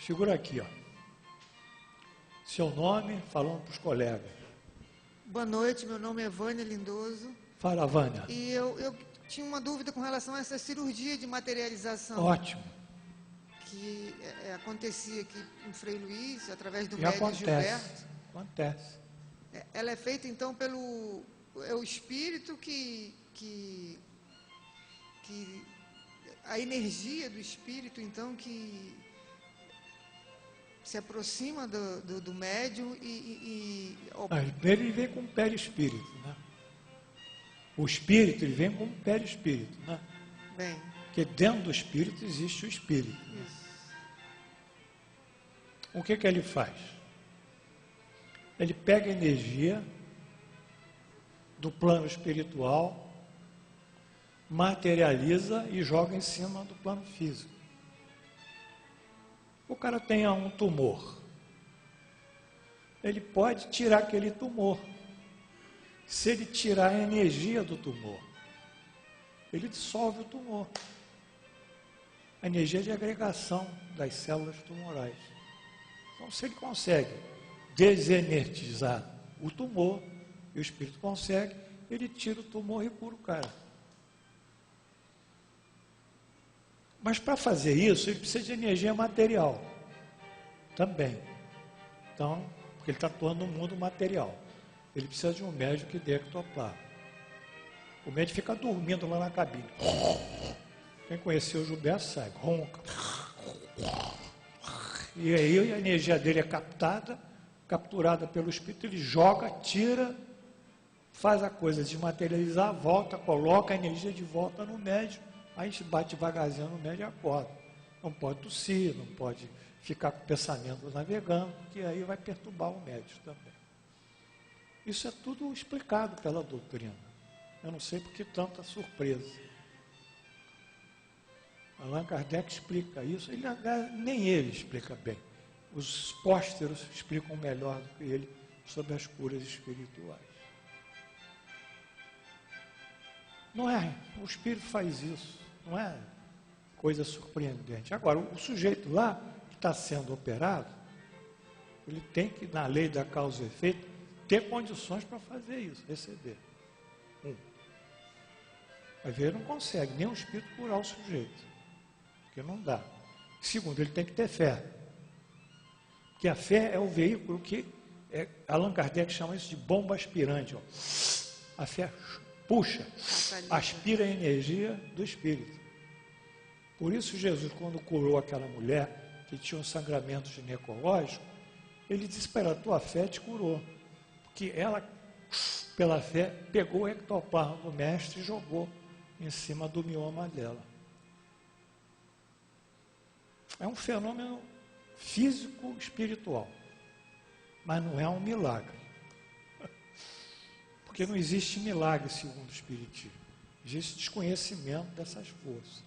Segura aqui, ó. Seu nome, falando para os colegas. Boa noite, meu nome é Vânia Lindoso. Fala, Vânia. E eu tinha uma dúvida com relação a essa cirurgia de materialização. Ótimo. Que acontecia aqui em Frei Luís, através do E médium acontece. Gilberto. Acontece. Ela é feita, então, pelo o espírito que a energia do espírito, então, que se aproxima do médium Ele vem com o perispírito, né? O espírito, ele vem com o perispírito, né? Bem. Porque dentro do espírito existe o espírito. Isso. O que ele faz? Ele pega a energia do plano espiritual, materializa e joga em cima do plano físico. O cara tem um tumor. Ele pode tirar aquele tumor. Se ele tirar a energia do tumor, ele dissolve o tumor. A energia de agregação das células tumorais. Então, se ele consegue desenergizar o tumor, e o espírito consegue, ele tira o tumor e cura o cara. Mas para fazer isso, ele precisa de energia material também. Então, porque ele está atuando no mundo material. Ele precisa de um médico que dê ectoplasma. O médico fica dormindo lá na cabine. Quem conheceu o Gilberto sabe, ronca. E aí a energia dele é capturada pelo espírito, ele joga, tira, faz a coisa desmaterializar, volta, coloca a energia de volta no médium. Aí a gente bate devagarzinho no médium e acorda. Não pode tossir, não pode ficar com o pensamento navegando, porque aí vai perturbar o médium também. Isso é tudo explicado pela doutrina. Eu não sei por que tanta surpresa. Allan Kardec explica isso, nem ele explica bem. Os pósteros explicam melhor do que ele sobre as curas espirituais. Não é, o espírito faz isso, não é coisa surpreendente. Agora, o sujeito lá que está sendo operado, ele tem que, na lei da causa e efeito, ter condições para fazer isso, receber. Vai ver, ele não consegue nem o espírito curar o sujeito, porque não dá. Segundo, ele tem que ter fé. Porque a fé é o veículo que, Allan Kardec chama isso de bomba aspirante. Ó. A fé puxa, aspira a energia do espírito. Por isso Jesus, quando curou aquela mulher que tinha um sangramento ginecológico, Ele disse para ela, tua fé te curou. Porque ela, pela fé, pegou o ectoplasma do mestre e jogou em cima do mioma dela. É um fenômeno físico-espiritual, mas não é um milagre. Porque não existe milagre segundo o Espiritismo. Existe desconhecimento dessas forças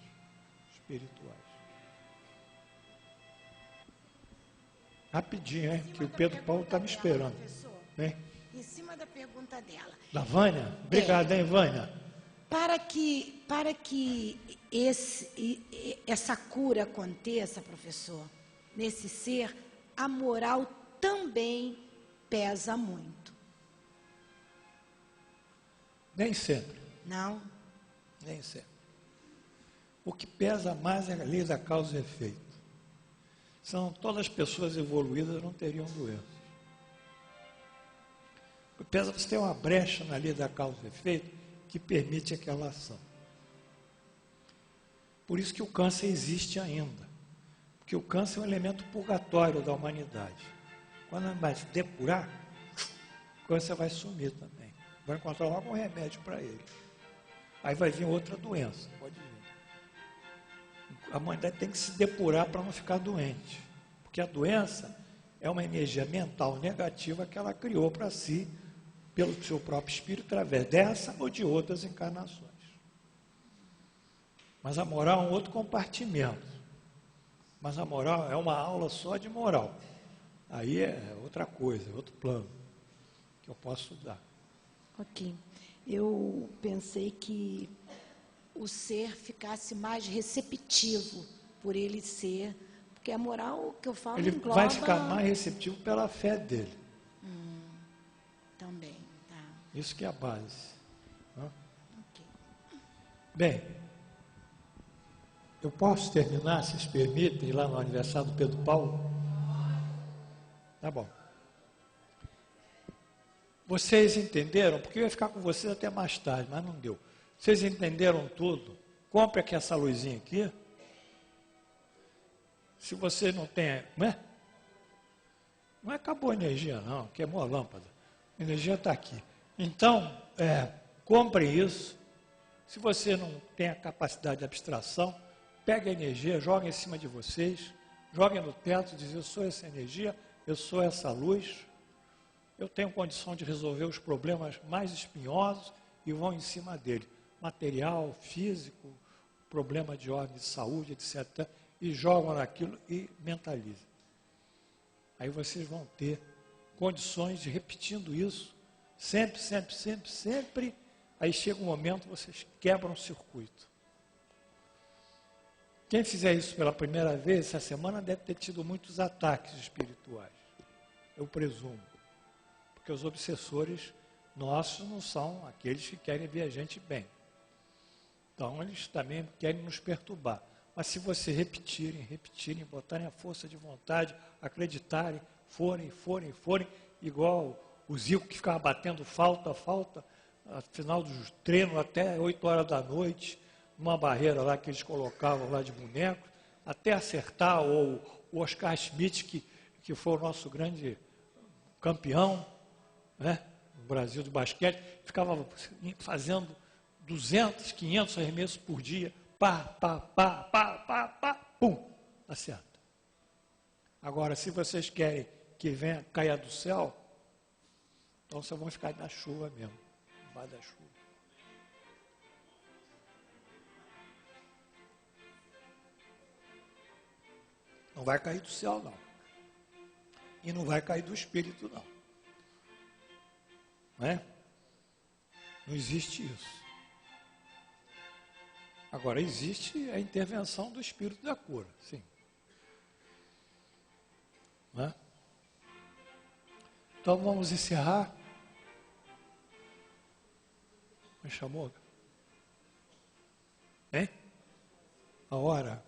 espirituais. Rapidinho, hein? Que o Pedro Paulo está me esperando. Hein? Em cima da pergunta dela. Da Vânia? Obrigado, hein, Vânia? Para que essa cura aconteça, professor, nesse ser, a moral também pesa muito. Nem sempre. Não? Nem sempre. O que pesa mais é a lei da causa e efeito. Senão todas as pessoas evoluídas não teriam doenças. Pesa você ter uma brecha na lei da causa e efeito que permite aquela ação. Por isso que o câncer existe ainda. Porque o câncer é um elemento purgatório da humanidade. Quando vai se depurar, o câncer vai sumir também. Vai encontrar logo um remédio para ele. Aí vai vir outra doença, pode vir. A humanidade tem que se depurar para não ficar doente. Porque a doença é uma energia mental negativa que ela criou para si, pelo seu próprio espírito, através dessa ou de outras encarnações. Mas a moral é um outro compartimento. Mas a moral é uma aula só de moral. Aí é outra coisa, é outro plano que eu posso dar. Ok. Eu pensei que o ser ficasse mais receptivo por ele ser, porque a moral que eu falo Ele engloba... vai ficar mais receptivo pela fé dele. Também, tá. Isso que é a base. Ok. Bem, eu posso terminar, se vocês permitem, ir lá no aniversário do Pedro Paulo? Tá bom. Vocês entenderam? Porque eu ia ficar com vocês até mais tarde, mas não deu. Vocês entenderam tudo? Compre aqui essa luzinha aqui. Se você não tem... Não acabou a energia, não. Queimou a lâmpada. A energia está aqui. Então, compre isso. Se você não tem a capacidade de abstração, pegue a energia, jogue em cima de vocês, jogue no teto, diz, eu sou essa energia, eu sou essa luz, eu tenho condição de resolver os problemas mais espinhosos e vão em cima dele. Material, físico, problema de ordem de saúde, etc. E jogam naquilo e mentalizam. Aí vocês vão ter condições de, repetindo isso, sempre, sempre, sempre, sempre, aí chega um momento que vocês quebram o circuito. Quem fizer isso pela primeira vez, essa semana deve ter tido muitos ataques espirituais, eu presumo. Porque os obsessores nossos não são aqueles que querem ver a gente bem. Então, eles também querem nos perturbar. Mas se vocês repetirem, botarem a força de vontade, acreditarem, forem, igual o Zico que ficava batendo falta, no final dos treinos até 8 horas da noite, numa barreira lá que eles colocavam lá de boneco, até acertar, ou o Oscar Schmidt, que foi o nosso grande campeão, né, no Brasil de basquete, ficava fazendo 200, 500 arremessos por dia, pum, acerta. Agora, se vocês querem que venha, caia do céu, então vocês vão ficar na chuva mesmo, embaixo da chuva. Não vai cair do céu, não. E não vai cair do espírito, não. Não é? Não existe isso. Agora, existe a intervenção do espírito da cura, sim. Não é? Então, vamos encerrar. Me chamou? Hein? A hora?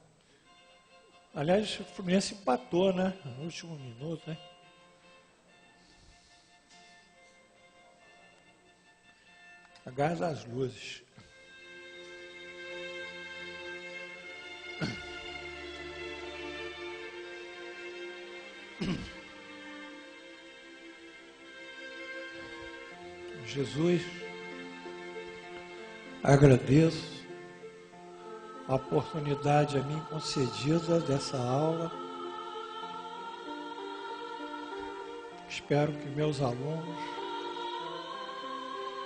Aliás, o Fluminense empatou, né? No último minuto, né? Agarra as luzes. Jesus, agradeço a oportunidade a mim concedida dessa aula. Espero que meus alunos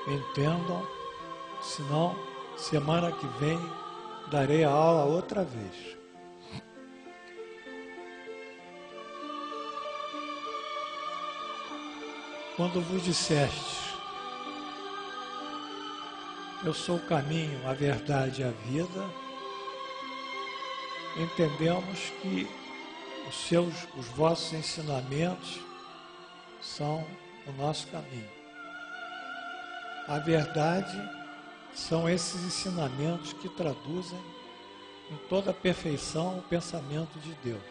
entendam, senão semana que vem darei a aula outra vez. Quando vos disseste, eu sou o caminho, a verdade e a vida, entendemos que os vossos ensinamentos são o nosso caminho. A verdade são esses ensinamentos que traduzem em toda a perfeição o pensamento de Deus.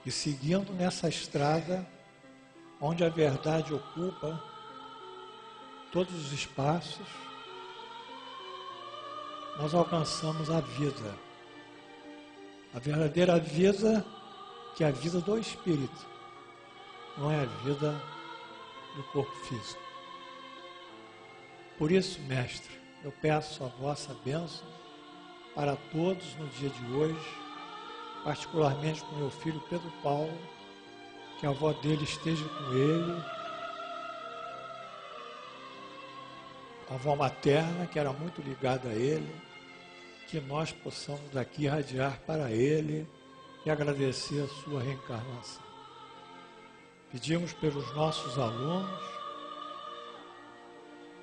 E seguindo nessa estrada, onde a verdade ocupa todos os espaços, nós alcançamos a vida. A verdadeira vida, que é a vida do Espírito, não é a vida do corpo físico. Por isso, mestre, eu peço a vossa bênção para todos no dia de hoje, particularmente com meu filho Pedro Paulo, que a avó dele esteja com ele, a avó materna, que era muito ligada a ele, que nós possamos daqui irradiar para ele e agradecer a sua reencarnação. Pedimos pelos nossos alunos,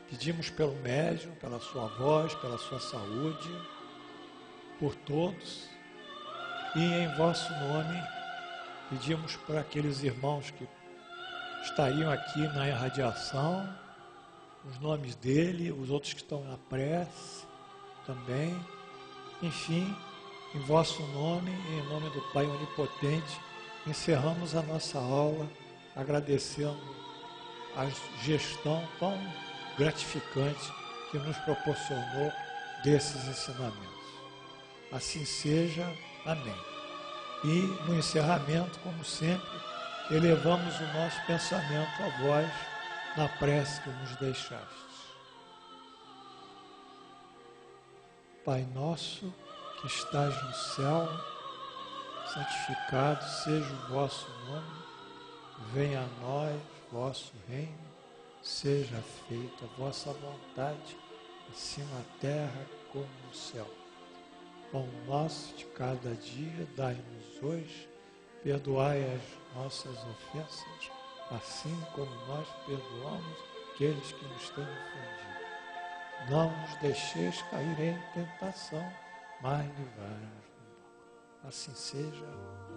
pedimos pelo médium, pela sua voz, pela sua saúde, por todos, e em vosso nome pedimos por aqueles irmãos que estariam aqui na irradiação, os nomes dele, os outros que estão na prece também, enfim, em vosso nome e em nome do Pai Onipotente, encerramos a nossa aula agradecendo a gestão tão gratificante que nos proporcionou desses ensinamentos. Assim seja. Amém. E no encerramento, como sempre, elevamos o nosso pensamento a vós na prece que nos deixastes. Pai nosso que estás no céu, santificado seja o vosso nome, venha a nós vosso reino, seja feita a vossa vontade, assim na terra como no céu. Pão nosso de cada dia, dai-nos hoje, perdoai as nossas ofensas, assim como nós perdoamos aqueles que nos têm ofendido. Não nos deixeis cair em tentação, mas livrai-nos do mal. Assim seja.